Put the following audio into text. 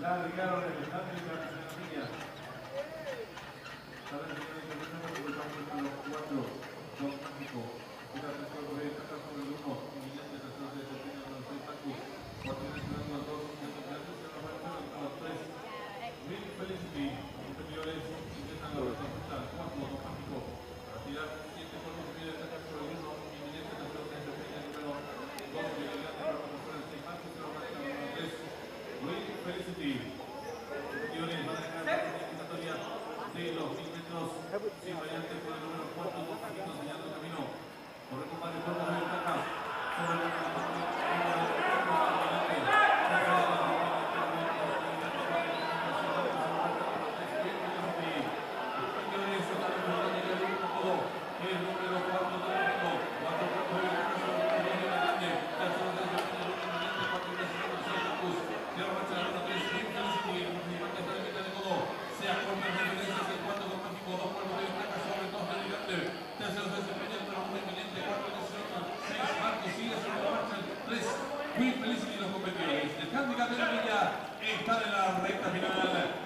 Largaron el handicap de la línea. Para el final de la semana, los 4. Don Mágico. Tira el tercero por ahí, saca sobre el 1. Inminente, tercero se desempeña con el 6 Marcus. Martínez tirando al 2. Se va a los 3. Green Felicity. Los competidores intentan la respuesta. 4. Don Mágico. A tirar 7 por 1. Pide sacar sobre el 1. Inminente, tercero se desempeña el número 2. Vigilante para pasar el 6 Marcus. Se va a manejar el 3. Green Felicity. Competidores van a dejar la clasificatoria de los 1000 metros. Sin variante por el número 4. Don Mágico enseñando el camino. Corre con Mario Cuervo de ventaja. Sobre el Green Felicity, los competidores. El handicap de la línea está en la recta final.